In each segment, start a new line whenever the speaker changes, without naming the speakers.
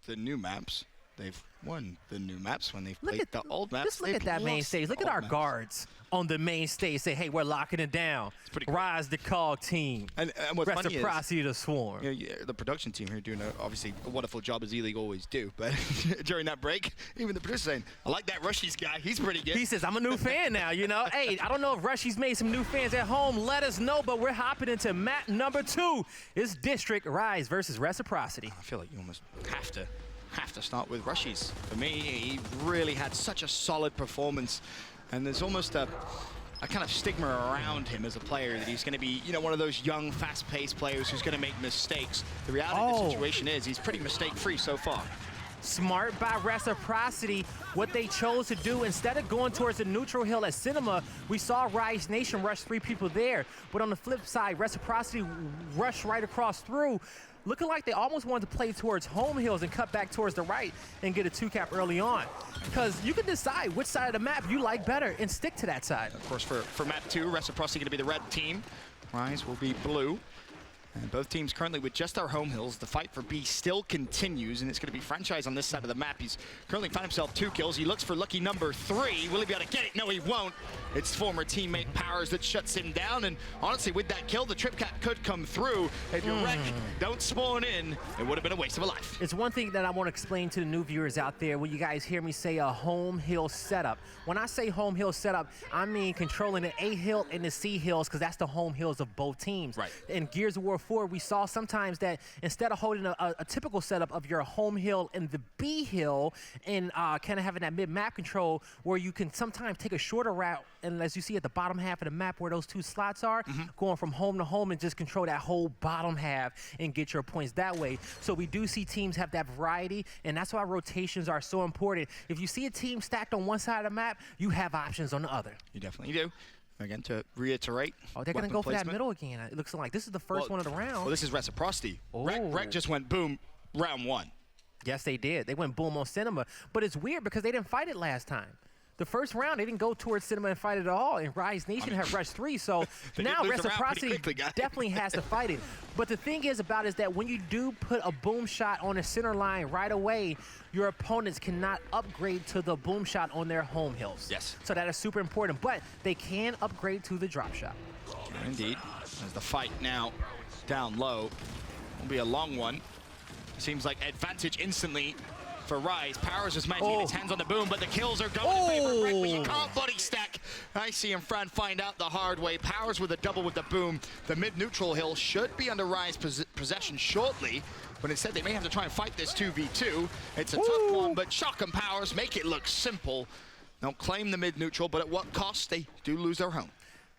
the new maps. They've won the new maps. When they've played the old maps.
Just look at that main stage. Look at our guards on the main stage. Say, hey, we're locking it down.
It's pretty cool.
Rise the Cog team.
And what's funny is,
Reciprocity the Swarm.
The production team here doing obviously a wonderful job as ELEAGUE always do. But during that break, even the producer saying, I like that Rushies guy. He's pretty good.
He says, I'm a new fan now, you know. Hey, I don't know if Rushies made some new fans at home. Let us know. But we're hopping into map number 2. It's District Rise versus Reciprocity.
I feel like you almost have to start with Rushies. For me, he really had such a solid performance, and there's almost a kind of stigma around him as a player that he's going to be, one of those young, fast-paced players who's going to make mistakes. The reality of the situation is he's pretty mistake-free so far.
Smart by Reciprocity. What they chose to do, instead of going towards the neutral hill at Cinema, we saw Rise Nation rush 3 people there. But on the flip side, Reciprocity rushed right across through, looking like they almost wanted to play towards home hills and cut back towards the right and get a 2-cap early on. Because you can decide which side of the map you like better and stick to that side.
Of course, for map 2, Reciprocity going to be the red team. Rise will be blue. And both teams currently with just our home hills. The fight for B still continues, and it's going to be Franchise on this side of the map. He's currently found himself 2 kills. He looks for lucky number 3. Will he be able to get it? No, he won't. It's former teammate Powers that shuts him down, and honestly, with that kill, the trip cap could come through. If your wreck don't spawn in, it would have been a waste of a life.
It's one thing that I want to explain to the new viewers out there when you guys hear me say a home hill setup. When I say home hill setup, I mean controlling the A hill and the C hills, because that's the home hills of both teams.
Right.
In Gears of War 4, we saw sometimes that instead of holding a typical setup of your home hill and the B hill and kind of having that mid-map control where you can sometimes take a shorter route, and as you see at the bottom half of the map where those 2 slots are, going from home to home and just control that whole bottom half and get your points that way. So we do see teams have that variety, and that's why rotations are so important. If you see a team stacked on one side of the map, you have options on the other.
You definitely do. Again, to reiterate.
Oh, they're going to go for that middle again. It looks like this is the first one of the round.
Well, this is Reciprocity.
Oh.
Rec just went boom, round 1.
Yes, they did. They went boom on Cinema. But it's weird because they didn't fight it last time. The first round, they didn't go towards Cinema and fight it at all, and Rise Nation have rushed 3, so now Reciprocity definitely has to fight it. But the thing is that when you do put a boom shot on the center line right away, your opponents cannot upgrade to the boom shot on their home hills.
Yes.
So that is super important, but they can upgrade to the drop shot.
Indeed. As the fight now down low will be a long one. Seems like advantage instantly for Rise. Powers is managing his hands on the boom, but the kills are going in favor of Rec, but you can't body stack. I see him find out the hard way. Powers with a double with the boom. The mid-neutral hill should be under Rise possession shortly, but instead they may have to try and fight this 2v2. It's a tough one, but Shock and Powers make it look simple. They'll claim the mid-neutral, but at what cost? They do lose their home.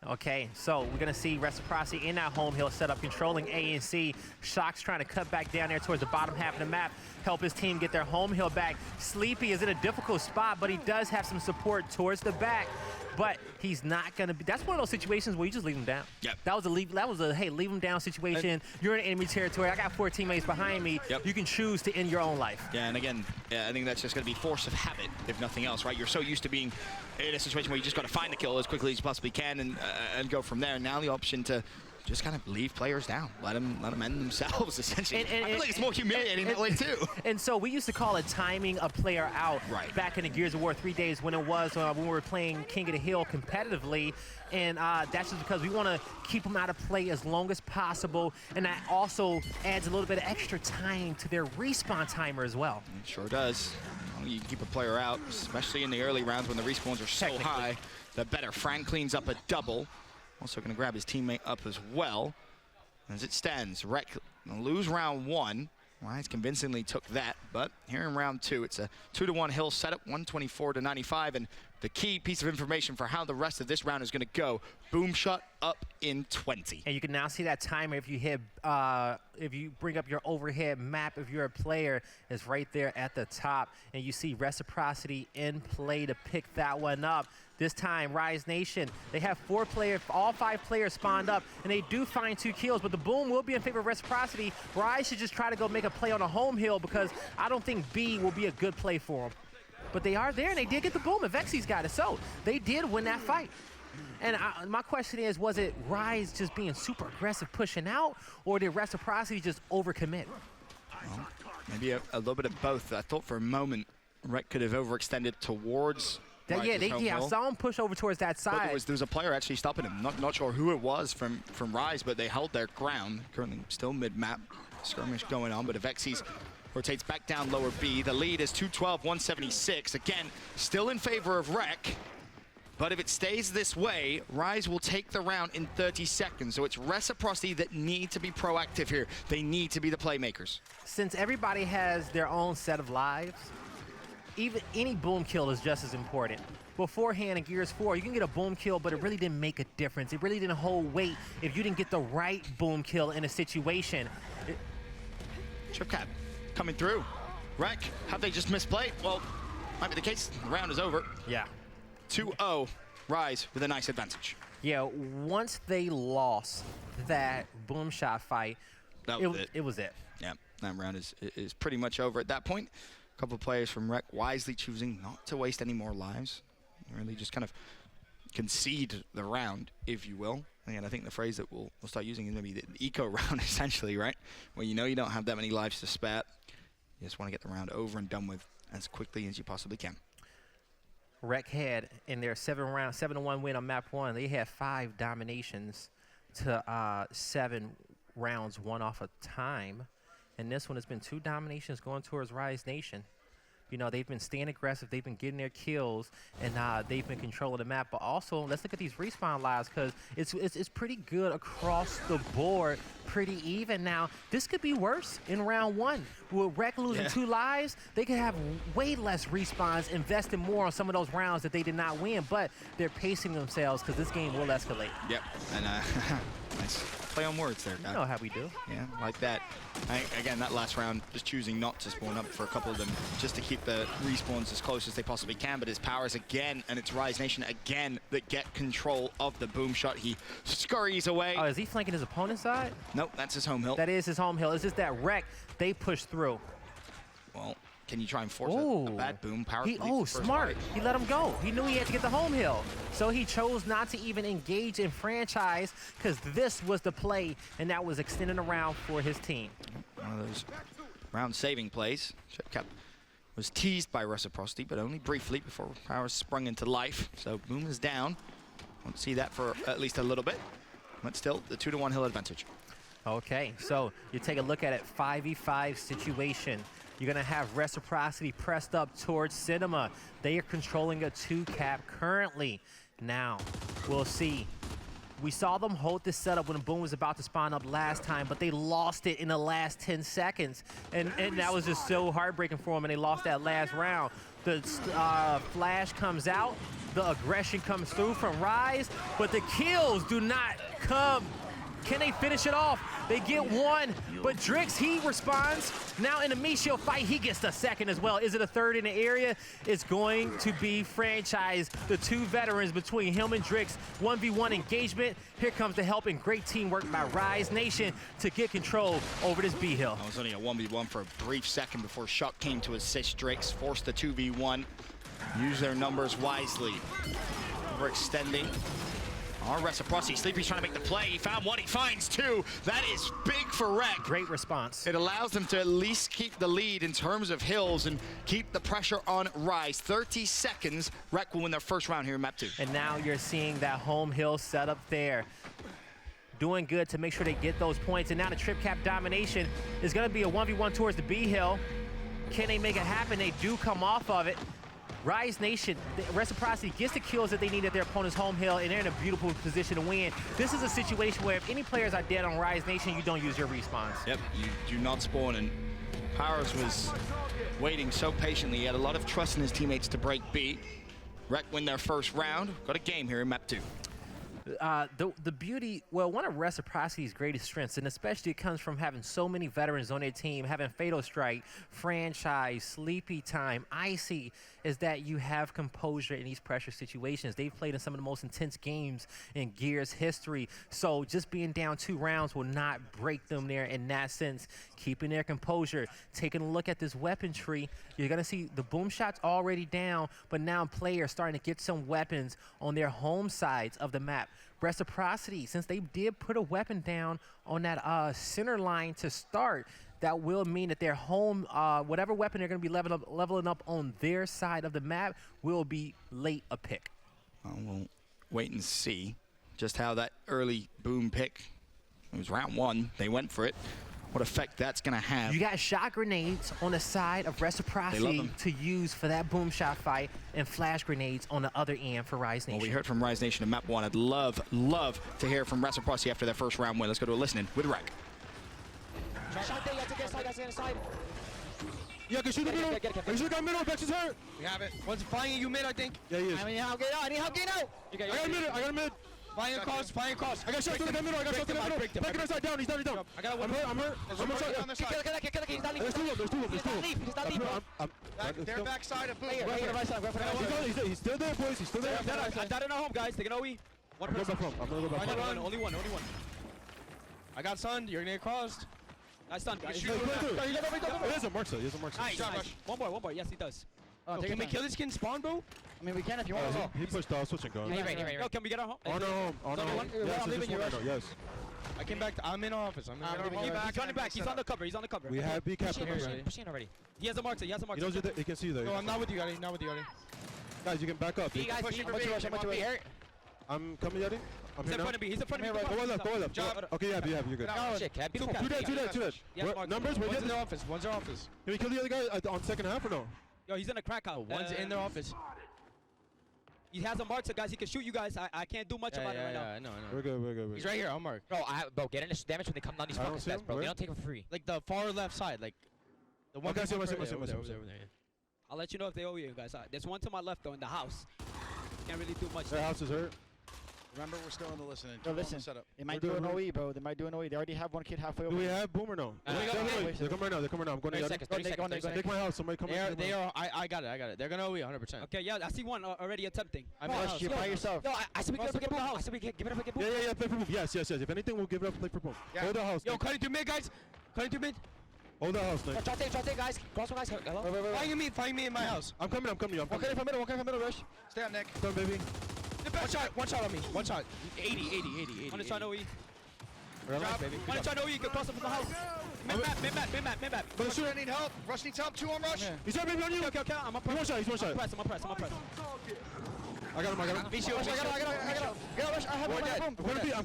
Okay, so we're going to see Reciprocity in that home hill setup, controlling A and C. Shock's trying to cut back down there towards the bottom half of the map, help his team get their home hill back. Sleepy is in a difficult spot, but he does have some support towards the back. But he's not going to be. That's one of those situations where you just leave him down.
Yep.
That was a hey, leave him down situation. You're in enemy territory. I got 4 teammates behind me.
Yep.
You can choose to end your own life.
Yeah, and again, I think that's just going to be force of habit, if nothing else, right? You're so used to being in a situation where you just got to find the kill as quickly as you possibly can and go from there. Now the option to just kind of leave players down, let them end themselves, essentially. I feel like it's more humiliating that way, too.
And so we used to call it timing a player out back in the Gears of War 3 days when it was when we were playing King of the Hill competitively. And that's just because we want to keep them out of play as long as possible. And that also adds a little bit of extra time to their respawn timer as well.
It sure does. You can keep a player out, especially in the early rounds when the respawns are so high, the better. Frank cleans up a double. Also going to grab his teammate up as well. As it stands, Rec lose round 1. Rise convincingly took that, but here in round 2, it's a 2-to-1 hill setup, 124 to 95, and the key piece of information for how the rest of this round is going to go, boom shot up in 20.
And you can now see that timer if you hit, if you bring up your overhead map, if you're a player, it's right there at the top, and you see Reciprocity in play to pick that one up. This time, Rise Nation, they have 4 players, all 5 players spawned up, and they do find 2 kills, but the boom will be in favor of Reciprocity. Rise should just try to go make a play on a home hill because I don't think B will be a good play for them. But they are there, and they did get the boom, and Vexi's got it, so they did win that fight. And my question is, was it Rise just being super aggressive pushing out, or did Reciprocity just overcommit?
Well, Maybe a little bit of both. I thought for a moment Rek could have overextended towards.
I saw him push over towards that side.
But there was a player actually stopping him. Not sure who it was from Rise, but they held their ground. Currently still mid-map. Skirmish going on, but Avexis rotates back down lower B. The lead is 212-176. Again, still in favor of Rek. But if it stays this way, Rise will take the round in 30 seconds. So it's Reciprocity that need to be proactive here. They need to be the playmakers.
Since everybody has their own set of lives, even any boom kill is just as important. Beforehand in Gears 4, you can get a boom kill, but it really didn't make a difference. It really didn't hold weight if you didn't get the right boom kill in a situation.
Tripcat coming through. Rek, have they just misplayed? Well, might be the case. The round is over.
Yeah.
2-0, Rise with a nice advantage.
Yeah, once they lost that boom shot fight, it was it.
Yeah, that round is pretty much over at that point. A couple of players from Rek wisely choosing not to waste any more lives. Really just kind of concede the round, if you will. And I think the phrase that we'll start using is maybe the eco round, essentially, right? Where you know you don't have that many lives to spare. You just want to get the round over and done with as quickly as you possibly can.
Rek had in their 7-1 win on map 1, they had 5 dominations to 7 rounds won off of time. And this one has been 2 dominations going towards Rise Nation. You know, they've been staying aggressive, they've been getting their kills, and they've been controlling the map. But also, let's look at these respawn lives, because it's pretty good across the board, pretty even. Now, this could be worse in round 1. With Rek losing 2 lives, they could have way less respawns, investing more on some of those rounds that they did not win, but they're pacing themselves because this game will escalate.
Yep, and nice play on words there, guys.
You know how we do.
Yeah, like that. Again, that last round, just choosing not to spawn up for a couple of them, just to keep the respawns as close as they possibly can. But it's Powers again, and it's Rise Nation again that get control of the boom shot. He scurries away.
Oh, is he flanking his opponent's side?
Nope, that's his home hill.
That is his home hill. It's just that Rek, they push through.
Well, can you try and force a bad boom? Power
smart. He let him go. He knew he had to get the home hill. So he chose not to even engage in franchise because this was the play, and that was extending around for his team.
One of those round-saving plays. Chipcap was teased by Reciprocity, but only briefly before Powers sprung into life. So boom is down. Won't see that for at least a little bit. But still, the 2-1 hill advantage.
Okay, so you take a look at it, 5v5 situation. You're going to have Reciprocity pressed up towards Cinema. They are controlling a 2-cap currently. Now, we'll see. We saw them hold this setup when Boom was about to spawn up last time, but they lost it in the last 10 seconds. And that was just so heartbreaking for them, and they lost that last round. The flash comes out. The aggression comes through from Rise, but the kills do not come. Can they finish it off? They get one, but Drix, he responds. Now in the Michio fight, he gets the second as well. Is it a third in the area? It's going to be franchise. The 2 veterans between him and Drix, 1v1 engagement. Here comes the help and great teamwork by Rise Nation to get control over this B hill.
It was only a 1v1 for a brief second before Shock came to assist Drix, forced the 2v1. Use their numbers wisely. Overextending. Our Reciprocity. Sleepy's trying to make the play. He found one. He finds 2. That is big for Rek.
Great response.
It allows them to at least keep the lead in terms of hills and keep the pressure on Rise. 30 seconds. Rek will win their first round here in map 2.
And now you're seeing that home hill set up there. Doing good to make sure they get those points. And now the trip cap domination is going to be a 1v1 towards the B hill. Can they make it happen? They do come off of it. Rise Nation, Reciprocity gets the kills that they need at their opponent's home hill, and they're in a beautiful position to win. This is a situation where if any players are dead on Rise Nation, you don't use your respawns. Yep,
you do not spawn, and Powers was waiting so patiently. He had a lot of trust in his teammates to break B. Rek win their first round. Got a game here in map 2.
The beauty, well, one of Reciprocity's greatest strengths, and especially it comes from having so many veterans on their team, having Fatal Strike, Franchise, Sleepy Time, Icy, is that you have composure in these pressure situations. They've played in some of the most intense games in Gears history, so just being down 2 rounds will not break them there in that sense. Keeping their composure, taking a look at this weapon tree, you're going to see the boom shots already down, but now players starting to get some weapons on their home sides of the map. Reciprocity, since they did put a weapon down on that center line to start, that will mean that their home, whatever weapon they're going to be leveling up on their side of the map will be late a pick.
We'll wait and see just how that early boom pick, it was round 1, they went for it, what effect that's going to have.
You got shot grenades on the side of Reciprocity to use for that boom shot fight, and flash grenades on the other end for Rise Nation.
Well, we heard from Rise Nation in map 1. I'd love to hear from Reciprocity after their first round win. Let's go to a listening with Rec.
Shot there, you have to get inside, guys, get inside.
Yeah, can shoot the middle. Make sure you got middle. Bex is hurt.
We have it. One's flying at you mid, I think.
Yeah, he is.
I need help, get out, I need help, get out.
I got a mid.
Flying across, flying across.
I got shots to the middle. I got shots to the middle. Break him inside down. He's down.
I got one.
I'm hurt. I'm hurt.
On the side.
He's not leaving.
There's two of them.
He's not leaving, bro.
Their backside of boom.
Right for the right side, right for the right side.
He's still there, boys. He's still there.
I'm dead in our home, guys. Take an OE. One
I'm going
person.
back home. I'm going to go back home.
Only one.
I got stunned. You're gonna get crossed.
Nice stun, guys.
He is a mark, sir. He is a mark, sir.
Nice. One more. Yes, he does.
Can we kill this kid and spawn, bro?
I mean, we can if you want as well.
He pushed off, switching guns.
Yo, can we get our home?
On our home. On our home. Yes,
I'm leaving you, Rush.
yes.
I came back. I'm in office. I'm
leaving
in
you.
He's running back. He's on the cover.
We have B cap.
Push in already.
He has a mark.
He knows he can see you there.
No, I'm not with you, Yachty. Not with you, Yachty.
Guys, you can back up.
Guys,
Pushing
I'm
for
with you,
B.
Rush, I'm with you, Eric.
I'm coming, Yachty. I'm
He's
here
in
now.
front of me.
Go left. Okay, yeah, you're good.
Shit, Cab.
Two that.
Yes,
What
Mark.
numbers? We're
One's in
getting.
their office. One's their office.
Can we kill the other guy on second half or no?
Yo, he's in a crack house.
One's in their office.
He has a mark, so guys, he can shoot you guys. I can't do much about it right now.
I know.
We're good.
He's right here. I'll mark.
Bro, get initial damage when they come down these
I don't
fucking
see him.
steps, bro.
Where?
They don't take it for free.
Like the far left side. Like the one.
Okay, I see him, I see him, I see him, I see him.
Over there.
I'll let you know if they owe you guys. There's one to my left, though, in the house. Can't really do much.
Their house is hurt.
Remember, we're still in the listening.
Bro, listen.
Setup.
They might
We're
do an
doing
OE, bro. They might do an OE. They already have one kid halfway
Do
over.
we have boom or no?
They're
They're coming right now. I'm going to
30
Yachty.
seconds, 30 seconds.
Take my house. Somebody come in.
They are. I got it. They're gonna OE 100%.
Okay, yeah, I see one already attempting.
I'm in the house.
You're by yourself. Yo, I said we give it up again, boom. I said we give it up again, boom.
Yeah. Play for boom. Yes. If anything, we'll give it up. Play for boom. Hold the house.
Yo, cutting through mid, guys. Cutting through mid.
Hold the house, Nick.
Shot there, guys. Cross one, guys. Hello?
Find me in my house.
I'm coming.
One coming from middle, Rush.
Stay on, Nick.
Done, baby.
One shot on me. One shot. 80.
On the try no E.
Drop.
On the try no E, you can cross up from the house. Mid map.
Rush, I need help. Rush needs help. 2 on Rush.
He's right, baby, on you.
Okay, I'm up.
He's one shot.
I'm press.
I got him.
I got it. Rush, I have one.
I'm gonna be.
I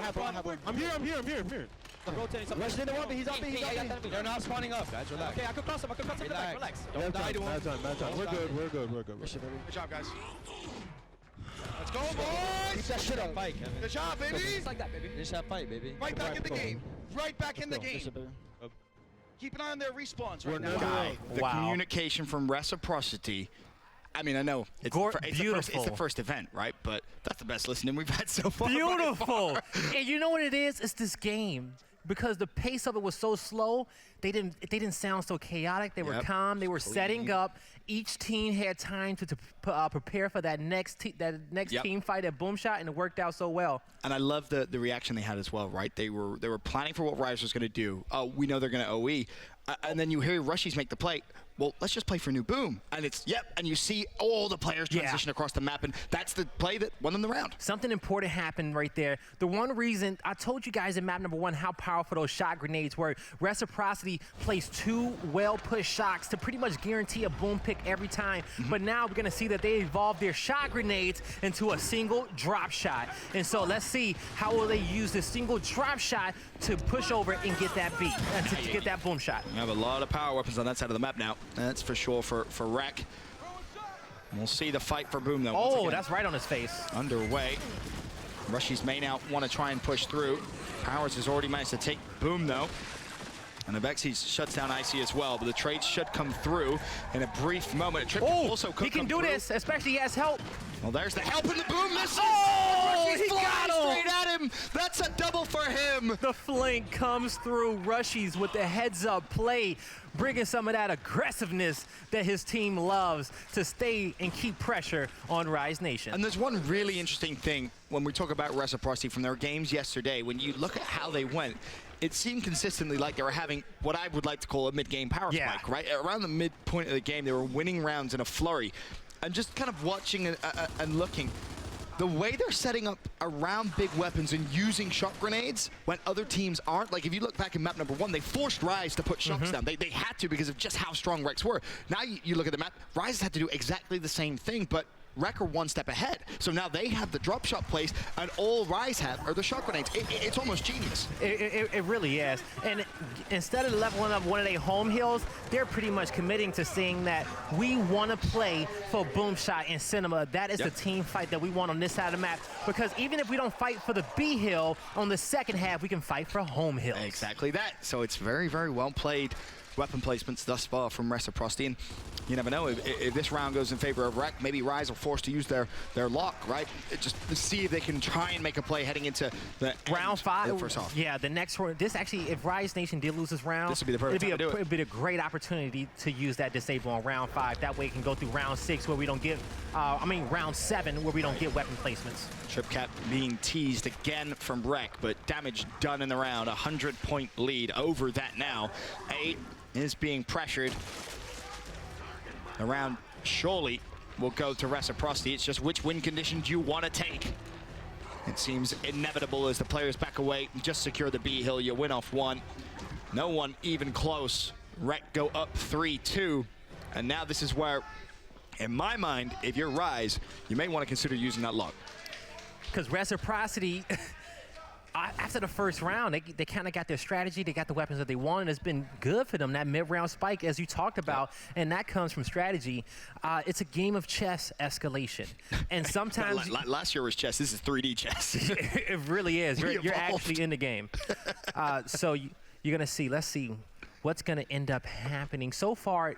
have one.
I'm here.
Rotating
Rush in the one, but he's up.
They're not spawning up, guys. Relax.
Okay, I can cross him. Relax.
Don't die to him.
Bad time. We're good.
Good job, guys. Let's go, boys!
Keep that shit up.
Fight, Kevin. Good job, baby!
Just like that, baby.
Finish that fight, baby.
Right back in the game.
Right back in the
Let's
game.
go.
Keep an eye on their respawns
We're
right now.
never
Guy, the
Wow.
communication from Reciprocity. I mean, I know it's
Beautiful.
the first event, right? But that's the best listening we've had so far.
Beautiful. And you know what it is? It's this game. Because the pace of it was so slow, they didn't sound so chaotic. They were calm. They were setting up. Each team had time to prepare for that next team fight at Boom Shot, and it worked out so well.
And I love the reaction they had as well, right? They were planning for what Rise was going to do. We know they're going to OE. And then you hear Rushies make the play. Well, let's just play for new boom. And it's, and you see all the players transition across the map, and that's the play that won them the round.
Something important happened right there. The one reason, I told you guys in map number 1 how powerful those shot grenades were. Reciprocity placed 2 well-pushed shots to pretty much guarantee a boom pick every time. But now we're gonna see that they evolved their shot grenades into a single drop shot. And so let's see how will they use this single drop shot to push over and get that beat, and to get that boom shot.
We have a lot of power weapons on that side of the map now. That's for sure for Rec. We'll see the fight for boom, though.
Oh, that's right on his face.
Underway. Rushies may now want to try and push through. Powers has already managed to take boom, though. And Abexi shuts down Icy as well, but the trades should come through in a brief moment. Trip also could
he can
come
do
through.
this, especially he has help.
Well, there's the help, and the boom misses.
Oh,
Rushies
he
flying
got him.
straight at him. That's a double for him.
The flank comes through. Rushies with the heads-up play, bringing some of that aggressiveness that his team loves to stay and keep pressure on Rise Nation.
And there's one really interesting thing when we talk about Reciprocity from their games yesterday. When you look at how they went, it seemed consistently like they were having what I would like to call a mid-game power spike, right? Around the midpoint of the game, they were winning rounds in a flurry. And just kind of watching and looking, the way they're setting up around big weapons and using shock grenades when other teams aren't, like if you look back in map number 1, they forced Rise to put shocks down. They had to because of just how strong Rex were. Now you look at the map, Rise had to do exactly the same thing, but Wreck are one step ahead. So now they have the drop shot placed, and all Rise have are the shot grenades. It's almost genius.
It really is. And instead of leveling up one of their home hills, they're pretty much committing to saying that we want to play for Boom Shot and Cinema. That is the team fight that we want on this side of the map. Because even if we don't fight for the B hill on the second half, we can fight for home hills.
Exactly that. So it's very, very well played. Weapon placements thus far from Reciprocity, and you never know if this round goes in favor of Rec, maybe Rise are forced to use their lock, right? Just to see if they can try and make a play heading into the
round 5.
First off.
Yeah, the next round. This actually, if Rise Nation did lose this round,
this would be the perfect time to do it.
It'd be a great opportunity to use that disable on round 5. That way it can go through round 6 where we don't get, round 7 where we don't get weapon placements.
Tripcat being teased again from Rec, but damage done in the round. 100-point lead over that now. 8 is being pressured. The round surely will go to Reciprocity. It's just which win conditions you want to take. It seems inevitable as the players back away. Just secure the B hill, you win off 1. No one even close. Rec go up 3-2. And now this is where, in my mind, if you're Rise, you may want to consider using that lock.
Because Reciprocity, after the first round, they kind of got their strategy. They got the weapons that they want, and it's been good for them. That mid-round spike, as you talked about, and that comes from strategy. It's a game of chess escalation. And sometimes...
Last year was chess. This is 3D chess.
It really is. You're actually in the game. So you're going to see. Let's see what's going to end up happening. So far,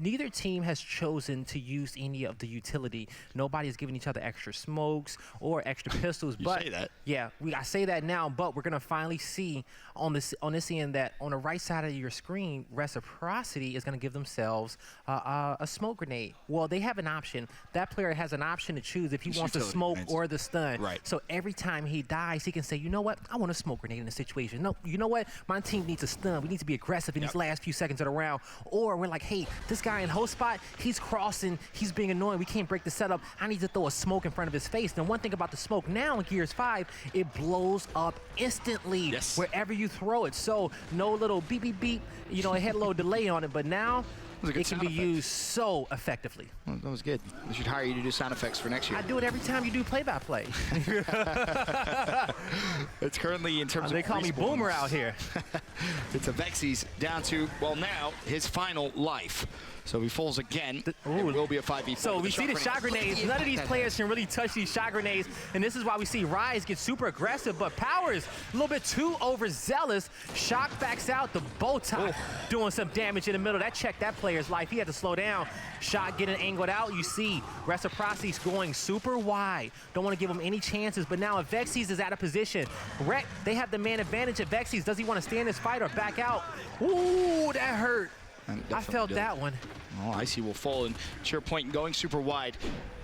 neither team has chosen to use any of the utility. Nobody's giving each other extra smokes or extra pistols.
You
but
say that.
Yeah, I say that now, but we're going to finally see on this end that on the right side of your screen, Reciprocity is going to give themselves a smoke grenade. Well, they have an option. That player has an option to choose if he wants the smoke or the stun.
Right.
So every time he dies, he can say, you know what? I want a smoke grenade in this situation. No, you know what? My team needs a stun. We need to be aggressive in these last few seconds of the round. Or we're like, hey, this guy in host spot, he's crossing, he's being annoying. We can't break the setup. I need to throw a smoke in front of his face. Now, one thing about the smoke now in Gears 5, it blows up instantly wherever you throw it. So no little beep, beep, beep. You know, it had a little delay on it, but now it can be used so effectively.
Well, that was good. We should hire you to do sound effects for next year.
I do it every time you do play-by-play.
It's currently in terms of
they call me Boomer out here.
It's a Vexies down to, well, now his final life. So if he falls again, it will be a 5v4.
So we see the shot grenades. None of these players can really touch these shot grenades, and this is why we see Rise get super aggressive, but Powers a little bit too overzealous. Shock backs out, the bow tie doing some damage in the middle. That checked that player's life. He had to slow down. Shot getting angled out. You see Reciprocity's going super wide. Don't want to give him any chances, but now if Vexies is out of position, Rec, they have the man advantage at Vexies. Does he want to stay in this fight or back out? Ooh, that hurt. I felt that one.
Oh, Icy will fall, and to your point, going super wide,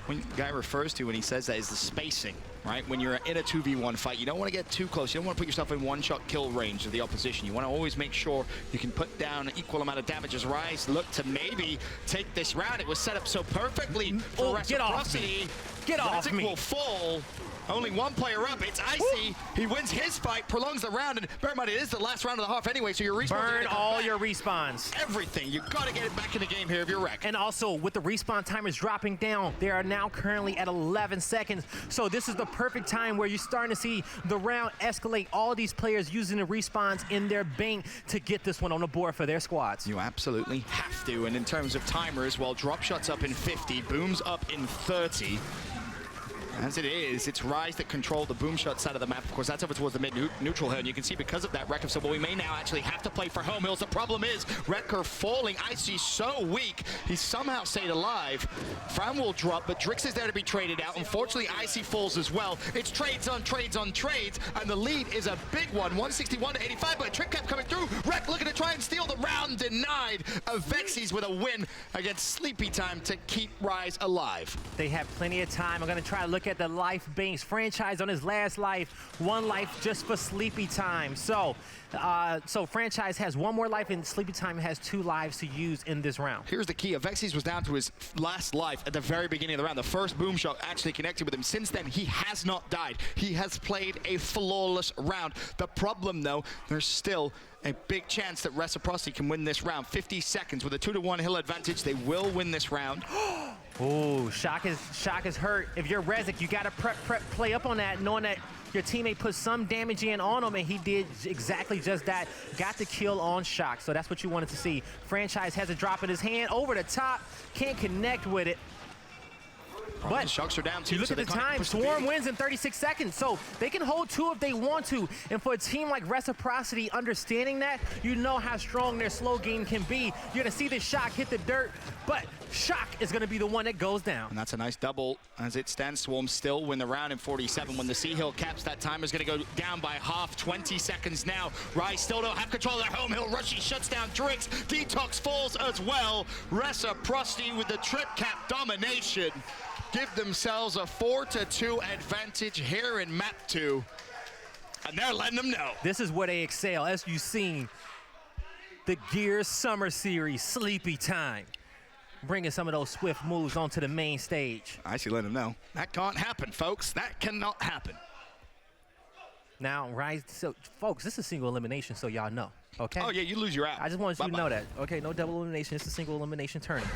when the guy refers to when he says that is the spacing, right? When you're in a 2v1 fight, you don't want to get too close. You don't want to put yourself in one-shot kill range of the opposition. You want to always make sure you can put down an equal amount of damage as Rise look to maybe take this round. It was set up so perfectly for Reciprocity.
Get off me.
Will fall. Only one player up. It's Icy. He wins his fight, prolongs the round, and bear in mind, it is the last round of the half anyway, so your respawns
burn all your respawns.
Everything. You got to get it back in the game here if you're Rec.
And also, with the respawn timers dropping down, they are now currently at 11 seconds. So this is the perfect time where you're starting to see the round escalate. All these players using the respawns in their bank to get this one on the board for their squads.
You absolutely have to. And in terms of timers, well, drop shots up in 50, booms up in 30. As it is, it's Rise that control the boom shot side of the map. Of course, that's over towards the mid-neutral hill, and you can see because of that, Rec have said, well, we may now actually have to play for home hills. The problem is, Rec are falling. Icy's so weak, he's somehow stayed alive. Fran will drop, but Drix is there to be traded out. Unfortunately, Icy falls as well. It's trades on trades on trades, and the lead is a big one, 161 to 85, but a trick cap coming through. Rec looking to try and steal the round. denied. Avexis with a win against Sleepy Time to keep Rise alive.
They have plenty of time. I'm going to try to look at the life banks. Franchise on his last life, 1 life just for Sleepy Time. So Franchise has 1 more life, and Sleepy Time has 2 lives to use in this round.
Here's the key. Avexis was down to his last life at the very beginning of the round. The first boom shot actually connected with him. Since then, he has not died. He has played a flawless round. The problem, though, there's still a big chance that Reciprocity can win this round. 50 seconds with a 2-1 hill advantage. They will win this round.
Oh, Shock is hurt. If you're Rezik, you got to prep, play up on that, knowing that your teammate put some damage in on him, and he did exactly just that. Got the kill on Shock, so that's what you wanted to see. Franchise has a drop in his hand, over the top, can't connect with it. But
the Shocks are down too.
You look at the time, Swarm wins in 36 seconds, so they can hold 2 if they want to. And for a team like Reciprocity, understanding that, you know how strong their slow game can be. You're gonna see this Shock hit the dirt, but Shock is gonna be the one that goes down.
And that's a nice double as it stands. Swarm still win the round in 47. When the Sea Hill caps, that time is gonna go down by half. 20 seconds now. Rise still don't have control of their home hill. Rushy shuts down Drix. Detox falls as well. Reciprocity with the trip cap domination give themselves a 4-2 advantage here in map 2. And they're letting them know.
This is where they excel. As you've seen, the Gears Summer Series, Sleepy Time, bringing some of those swift moves onto the main stage.
I see, let them know. That can't happen, folks. That cannot happen.
Now, Rise, so folks, this is single elimination, so y'all know, okay?
Oh, yeah, you lose your app.
I just wanted you to know that. Okay, no double elimination. It's a single elimination tournament.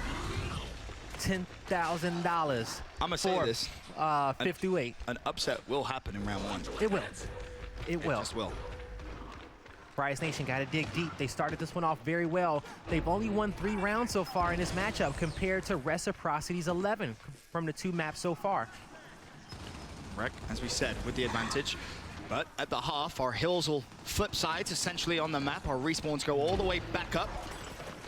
$10,000.
I'm going to say this.
5th through 8.
An upset will happen in round 1.
It will. It will.
It just will.
Rise Nation got to dig deep. They started this one off very well. They've only won 3 rounds so far in this matchup compared to Reciprocity's 11 from the 2 maps so far.
Rec, as we said, with the advantage. But at the half, our hills will flip sides essentially on the map. Our respawns go all the way back up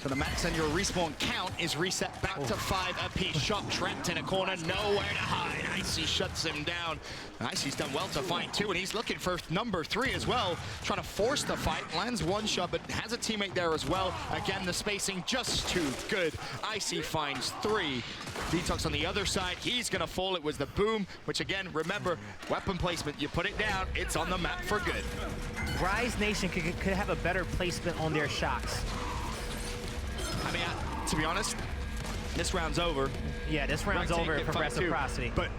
to the max, and your respawn count is reset back to 5 apiece. Shock trapped in a corner, nowhere to hide. Icy shuts him down. And Icy's done well to find 2, and he's looking for number 3 as well. Trying to force the fight, lands 1 shot, but has a teammate there as well. Again, the spacing just too good. Icy finds 3. Detox on the other side, he's gonna fall. It was the boom, which again, remember, weapon placement, you put it down, it's on the map for good.
Rise Nation could have a better placement on their shots.
I mean, to be honest, this round's over.
Yeah, this round's over for Reciprocity.
But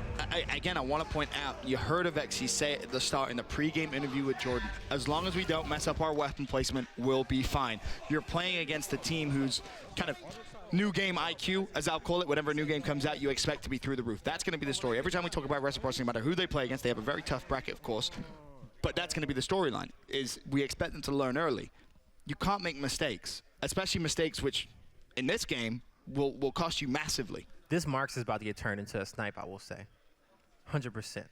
again, I want to point out, you heard Avexis say it at the start in the pregame interview with Jordan, as long as we don't mess up our weapon placement, we'll be fine. You're playing against a team who's kind of new game IQ, as I'll call it. Whenever a new game comes out, you expect to be through the roof. That's going to be the story. Every time we talk about Reciprocity, no matter who they play against, they have a very tough bracket, of course. But that's going to be the storyline, is we expect them to learn early. You can't make mistakes, especially mistakes which, in this game, will cost you massively.
This Marks is about to get turned into a snipe, I will say. 100%.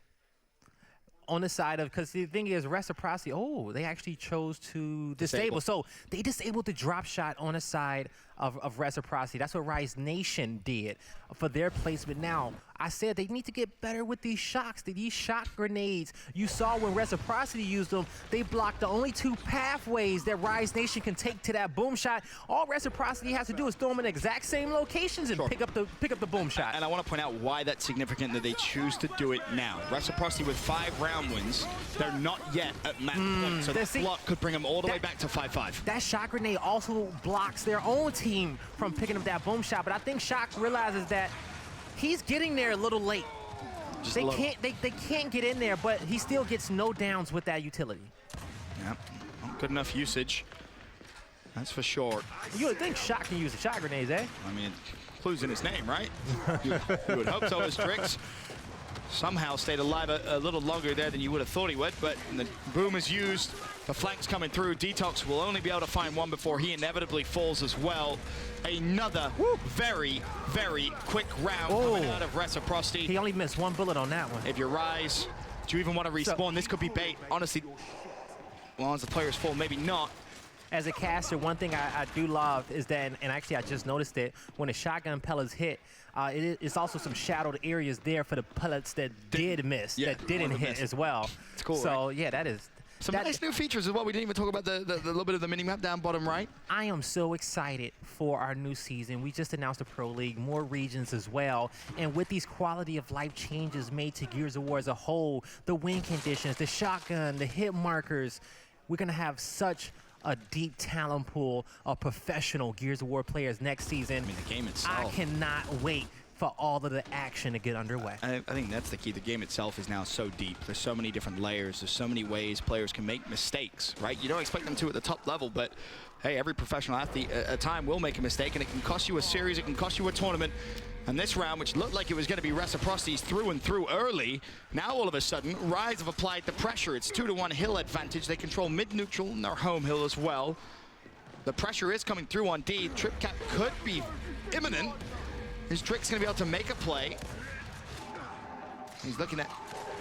On the side of, because the thing is, Reciprocity, they actually chose to disable. So they disabled the drop shot on the side of Reciprocity. That's what Rise Nation did for their placement. Now, I said they need to get better with these shocks. These shock grenades, you saw when Reciprocity used them, they blocked the only 2 pathways that Rise Nation can take to that boom shot. All Reciprocity has to do is throw them in the exact same locations and pick up the boom shot.
And I want to point out why that's significant that they choose to do it now. Reciprocity with 5 round wins, they're not yet at map point, so that block could bring them all the way back to 5-5. That
shock grenade also blocks their own team from picking up that boom shot, but I think Shock realizes that he's getting there a little late. They can't get in there, but he still gets no downs with that utility.
Yep, not good enough usage. That's for sure.
You would think Shock can use the shot grenades, eh?
I mean, clues in his name, right? you would hope so. His Drix somehow stayed alive a little longer there than you would have thought he would, but the boom is used. The flank's coming through. Detox will only be able to find 1 before he inevitably falls as well. Another very, very quick round coming out of Reciprocity.
He only missed 1 bullet on that one.
If you Rise, do you even want to respawn? This could be bait. Honestly, well, as the player's full, maybe not.
As a caster, one thing I do love is that, and actually I just noticed it, when the shotgun pellets hit, it's also some shadowed areas there for the pellets that did miss, that didn't hit as well.
It's cool,
So
right?
yeah,
Some nice new features as well. We didn't even talk about the little bit of the mini-map down bottom right.
I am so excited for our new season. We just announced the Pro League, more regions as well. And with these quality of life changes made to Gears of War as a whole, the win conditions, the shotgun, the hit markers, we're going to have such a deep talent pool of professional Gears of War players next season.
I mean, the game itself.
I cannot wait for all of the action to get underway.
I think that's the key. The game itself is now so deep. There's so many different layers. There's so many ways players can make mistakes, right? You don't expect them to at the top level, but hey, every professional athlete at a time will make a mistake, and it can cost you a series, it can cost you a tournament. And this round, which looked like it was going to be reciprocities through and through early, now all of a sudden, Rise have applied the pressure. It's 2-1 hill advantage. They control mid-neutral and their home hill as well. The pressure is coming through on D. Trip cap could be imminent. His Trick's going to be able to make a play. He's looking at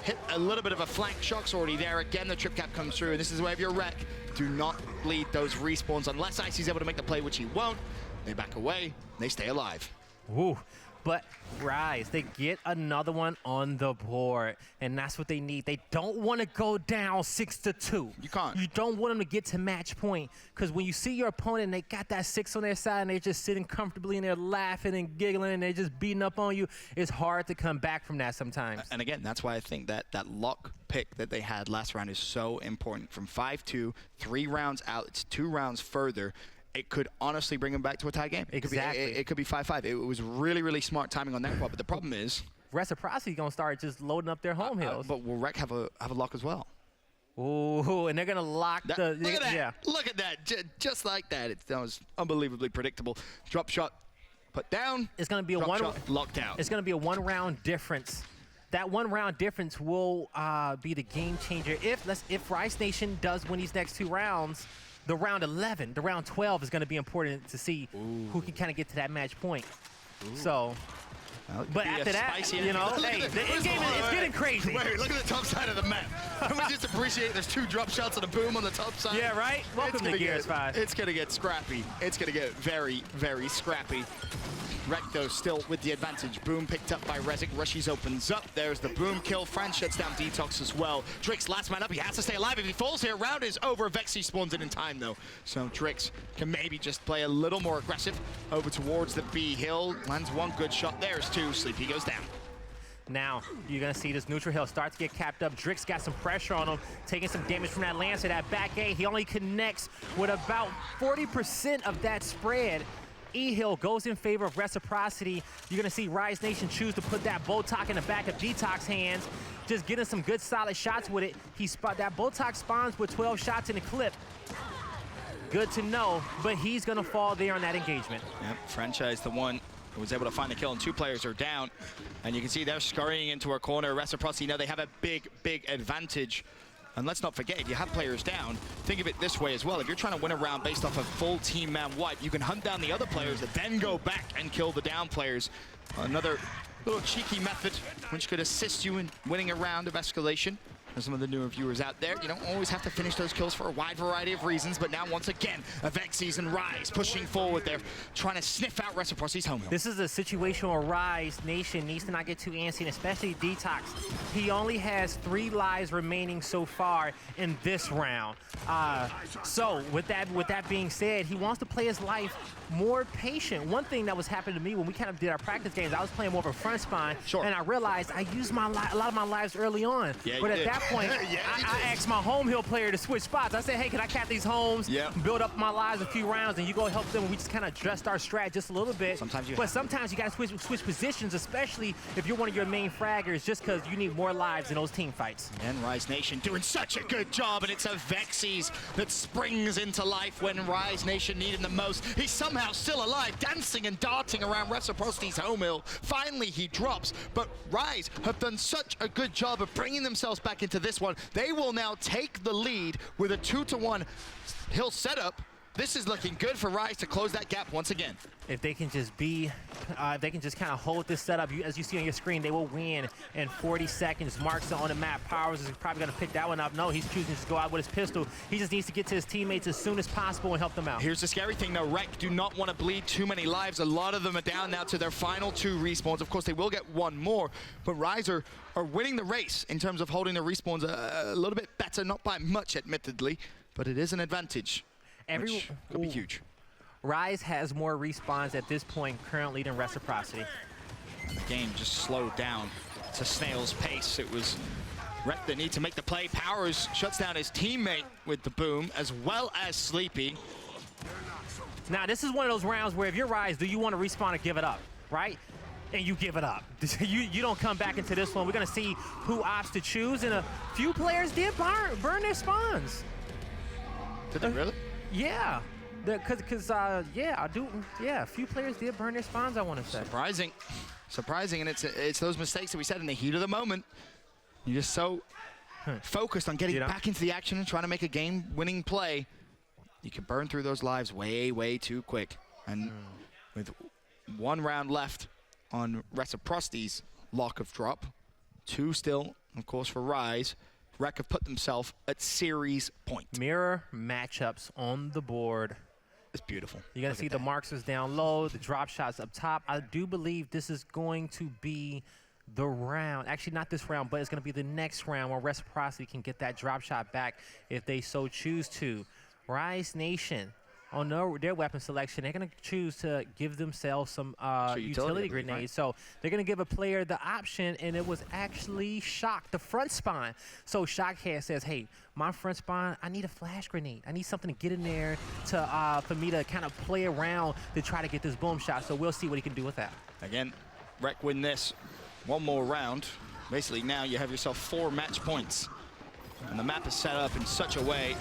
hit a little bit of a flank. Shock's already there. Again, the trip cap comes through, and this is where if you're wreck, do not bleed those respawns unless Icy's able to make the play, which he won't. They back away. They stay alive.
Ooh. But Rise, they get another one on the board, and that's what they need. They don't want to go down 6-2.
You can't.
You don't want them to get to match point, because when you see your opponent and they got that 6 on their side and they're just sitting comfortably and they're laughing and giggling and they're just beating up on you, it's hard to come back from that sometimes.
And again, that's why I think that lock pick that they had last round is so important. From 5-2, 3 rounds out, it's 2 rounds further. It could honestly bring them back to a tie game.
Exactly.
It could be 5-5. It was really, really smart timing on that part. But the problem is,
Reciprocity gonna start just loading up their home hills.
but will Rec have a lock as well?
Ooh, and they're gonna lock
Look at that!
Yeah.
Look at that! Just like that. That was unbelievably predictable. Drop shot, put down.
It's gonna be a
drop shot, locked out.
It's gonna be a 1 round difference. That 1 round difference will be the game changer if Rise Nation does win these next 2 rounds. The round 11, the round 12 is going to be important to see who can kind of get to that match point. So, but after that, you know, hey, the in-game is getting crazy.
Wait, look at the top side of the map. Can we just appreciate there's 2 drop shots and a boom on the top side?
Yeah, right? Welcome to Gears 5.
It's going to get scrappy. It's going to get very, very scrappy. Recto still with the advantage. Boom picked up by Rezik. Rushies opens up. There's the boom kill. Fran shuts down Detox as well. Drix last man up. He has to stay alive. If he falls here, round is over. Vexy spawns in time though. So Drix can maybe just play a little more aggressive over towards the B hill. Lands 1 good shot. There's 2. Sleepy goes down.
Now, you're going to see this neutral hill start to get capped up. Drix got some pressure on him, taking some damage from that Lancer, that back A. He only connects with about 40% of that spread. E-Hill goes in favor of Reciprocity. You're going to see Rise Nation choose to put that Botox in the back of Detox hands, just getting some good solid shots with it. That Botox spawns with 12 shots in the clip. Good to know, but he's going to fall there on that engagement.
Yep, Franchise the one who was able to find the kill, and 2 players are down. And you can see they're scurrying into a corner. Reciprocity, now they have a big, big advantage. And let's not forget, if you have players down, think of it this way as well. If you're trying to win a round based off a full team man wipe, you can hunt down the other players and then go back and kill the down players. Another little cheeky method which could assist you in winning a round of escalation. For some of the newer viewers out there, you don't always have to finish those kills for a wide variety of reasons, but now once again, Avexis and Rise pushing forward. They're trying to sniff out Reciprocity's home hill.
This is a situation where Rise Nation needs to not get too antsy, and especially Detox. He only has 3 lives remaining so far in this round. So with that being said, he wants to play his life more patient. One thing that was happening to me when we kind of did our practice games, I was playing more of a front spine, and I realized I used a lot of my lives early on.
Yeah,
but at that point,
yeah,
I asked my home hill player to switch spots. I said, hey, can I cap these homes, build up my lives a few rounds, and you go help them. We just kind of adjust our strat just a little bit. Sometimes you got to switch positions, especially if you're one of your main fraggers, just because you need more lives in those team fights.
And Rise Nation doing such a good job, and it's a Vexys that springs into life when Rise Nation need him the most. He's somehow still alive, dancing and darting around Reciprocity's home hill. Finally, he drops, but Rise have done such a good job of bringing themselves back into this one. They will now take the lead with a 2-1 hill setup. This is looking good for Rise to close that gap once again.
If they can just be, if they can just kind of hold this setup, as you see on your screen, they will win in 40 seconds. Marks are on the map. Powers is probably going to pick that one up. No, he's choosing to just go out with his pistol. He just needs to get to his teammates as soon as possible and help them out.
Here's the scary thing, though. Rec do not want to bleed too many lives. A lot of them are down now to their final 2 respawns. Of course, they will get 1 more, but Rise are winning the race in terms of holding the respawns a little bit better, not by much, admittedly, but it is an advantage, which could be huge.
Rise has more respawns at this point currently than Reciprocity.
The game just slowed down to snail's pace. It was Rec that need to make the play. Powers shuts down his teammate with the boom, as well as Sleepy.
Now, this is one of those rounds where if you're Rise, do you want to respawn or give it up, right? And you give it up. you don't come back into this one. We're going to see who opts to choose, and a few players did burn their spawns.
Did they really?
Yeah. A few players did burn their spawns, I want to say.
Surprising, and it's those mistakes that we said in the heat of the moment. You're just so focused on getting back into the action and trying to make a game-winning play. You can burn through those lives way, way too quick. And with 1 round left on Reciprocity's lock of drop, 2 still, of course, for Rise, Rec have put themselves at series point.
Mirror matchups on the board.
It's beautiful.
You're going to see the markers down low, the drop shots up top. I do believe this is going to be the round. Actually, not this round, but it's going to be the next round where Reciprocity can get that drop shot back if they so choose to. Rise Nation, on their weapon selection, they're going to choose to give themselves some utility grenades. Right? So they're going to give a player the option, and it was actually Shock, the front spawn. So Shockhead says, hey, my front spawn, I need a flash grenade. I need something to get in there to for me to kind of play around to try to get this boom shot. So we'll see what he can do with that.
Again, Rec win this 1 more round. Basically, now you have yourself 4 match points. And the map is set up in such a way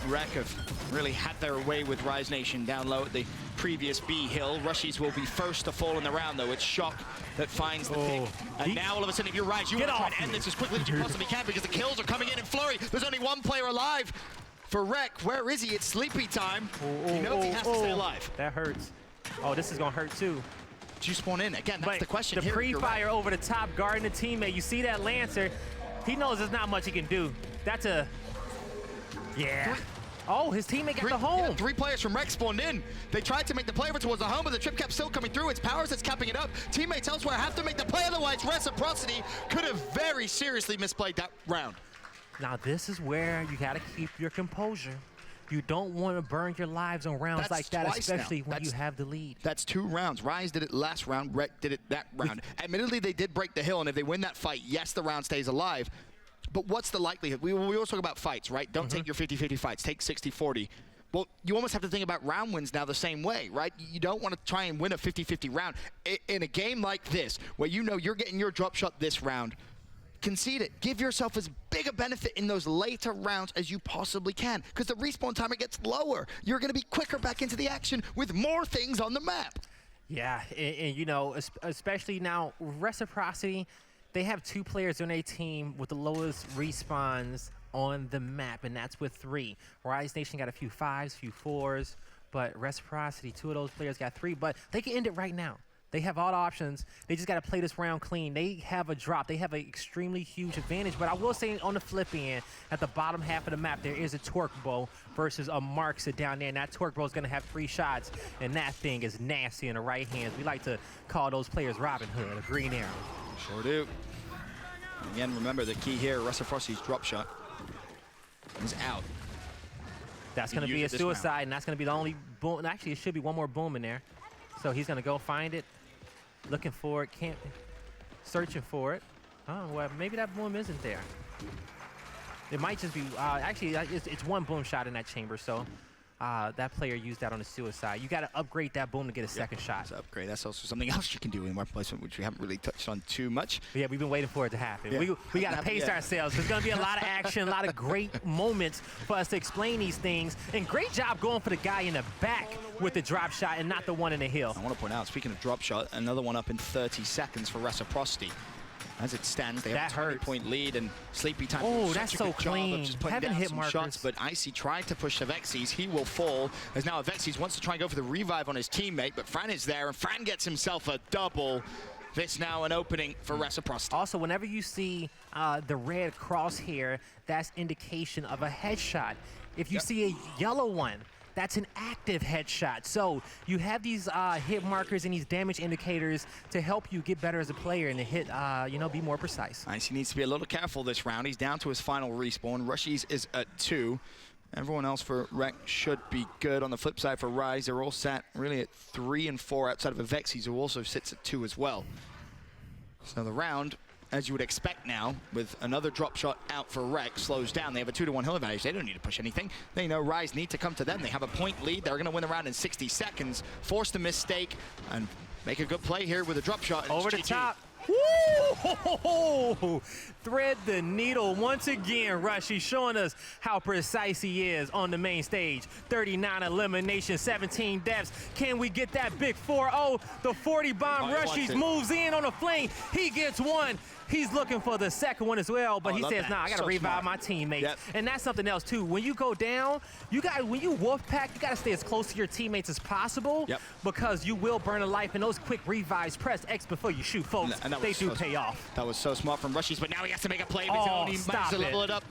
Rec have really had their way with Rise Nation down low at the previous B hill. Rushies will be first to fall in the round, though. It's Shock that finds the pick. And now, all of a sudden, if you're Rise, you want to try and end this as quickly as you possibly can because the kills are coming in flurry. There's only 1 player alive for Rec. Where is he? It's Sleepy time. He knows he has to stay alive.
That hurts. Oh, this is going to hurt, too.
Did you spawn in? Again, that's the question
the
here.
The pre-fire over the top, guarding the teammate. You see that Lancer. He knows there's not much he can do. That's a... Yeah. Oh, his teammate got the home.
Yeah, 3 players from Rec spawned in. They tried to make the play over towards the home, but the trip cap's still coming through. It's Powers that's capping it up. Teammates elsewhere have to make the play, otherwise Reciprocity could have very seriously misplayed that round.
Now, this is where you got to keep your composure. You don't want to burn your lives on rounds like that, especially when you have the lead.
That's 2 rounds. Rise did it last round. Rec did it that round. Admittedly, they did break the hill, and if they win that fight, yes, the round stays alive. But what's the likelihood? We always talk about fights, right? Don't take your 50-50 fights. Take 60-40. Well, you almost have to think about round wins now the same way, right? You don't want to try and win a 50-50 round. In a game like this, where you know you're getting your drop shot this round, concede it. Give yourself as big a benefit in those later rounds as you possibly can, because the respawn timer gets lower. You're going to be quicker back into the action with more things on the map.
Yeah, and you know, especially now, Reciprocity, they have 2 players on their team with the lowest respawns on the map, and that's with 3. Rise Nation got a few 5s, few 4s, but Reciprocity, 2 of those players got 3, but they can end it right now. They have all the options. They just got to play this round clean. They have a drop. They have an extremely huge advantage, but I will say on the flip end, at the bottom half of the map, there is a Torque Bow versus a Marks down there, and that Torque Bow is going to have 3 shots, and that thing is nasty in the right hands. We like to call those players Robin Hood, a green arrow.
Sure do. Again, remember the key here, Reciprocity's drop shot is out.
That's going to be a suicide, and that's going to be the only boom. Actually, it should be 1 more boom in there. So he's going to go find it, looking for it, searching for it. Oh, well, maybe that boom isn't there. It might just be, actually, it's 1 boom shot in that chamber, so that player used that on a suicide. You got to upgrade that boom to get a second shot.
That's upgrade. That's also something else you can do in weapon placement, which we haven't really touched on too much.
But yeah, we've been waiting for it to happen.
Yeah.
We got to pace ourselves. There's going to be a lot of action, a lot of great moments for us to explain these things. And great job going for the guy in the back with the drop shot and not the one in the hill.
I want to point out, speaking of drop shot, another one up in 30 seconds for Reciprocity. As it stands, they have
That
a
hurts.
20-point lead, and Sleepy Time
Oh,
did
that's
such a
so
good job of
clean.
just putting
Haven't
down
hit
some
markers.
shots, but Icy tried to push Avexis. He will fall, as now Avexis wants to try and go for the revive on his teammate, but Fran is there, and Fran gets himself a double. This now an opening for Reciprocity.
Also, whenever you see the red crosshair, that's indication of a headshot. If you see a yellow one, that's an active headshot. So you have these hit markers and these damage indicators to help you get better as a player and to hit, you know, be more precise.
Icy needs to be a little careful this round. He's down to his final respawn. Rushies is at 2. Everyone else for Rec should be good. On the flip side for Rise, they're all sat really at 3 and 4 outside of Avexis, who also sits at 2 as well. So the round, as you would expect now, with another drop shot out for Rec, slows down. They have a 2-to-1 hill advantage. They don't need to push anything. They know Rise need to come to them. They have a point lead. They're going to win the round in 60 seconds, force the mistake, and make a good play here with a drop shot.
Over the
GG.
top. Woo! Thread the needle once again. Rushy showing us how precise he is on the main stage. 39 elimination, 17 deaths. Can we get that big 4-0? The 40 bomb.
Oh, he wants
Rushy
it.
moves in on a fling. He gets one. He's looking for the second one as well, but
Oh,
he
love
says,
that.
"Nah, I gotta
So
revive
smart.
my teammates."
Yep.
And that's something else too. When you go down, when you wolf pack, you gotta stay as close to your teammates as possible.
Yep.
Because you will burn a life, and those quick revives, press X before you shoot, folks.
And that
They
was
do
so
pay off.
That was so smart from Rushies, but now he has to make a play of his
Oh,
own. He
stop
managed to level
it.
it up.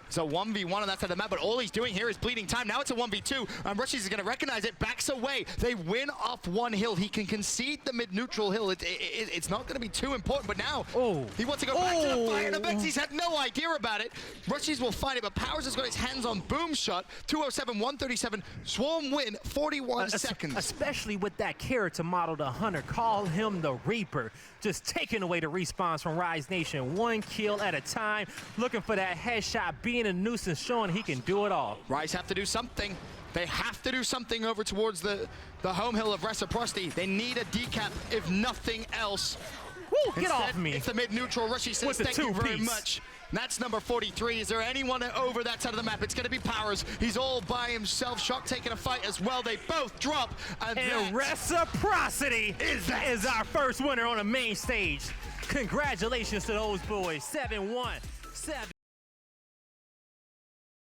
It's a 1v1 on that side of the map, but all he's doing here is bleeding time. Now it's a 1v2, and Rushies is going to recognize it, backs away. They win off one hill. He can concede the mid-neutral hill. It's not going to be too important, but now he wants to go back to the fight, and Avexis had no idea about it. Rushies will find it, but Powers has got his hands on Boom Shot. 207, 137, Swarm win, 41 seconds.
Especially with that character model, the Hunter. Call him the Reaper. Just taking away the respawns from Rise Nation. One kill at a time. Looking for that headshot, being a nuisance, showing he can do it all.
Rise have to do something. They have to do something over towards the home hill of Reciprocity. They need a decap, if nothing else.
Woo, get
Instead,
off me.
It's the mid-neutral. Rushy says,
With the
thank you very
two-piece.
much. And that's number 43. Is there anyone over that side of the map? It's going to be Powers. He's all by himself. Shock taking a fight as well. They both drop. And
Reciprocity is our first winner on the main stage. Congratulations to those boys. 7-1. 7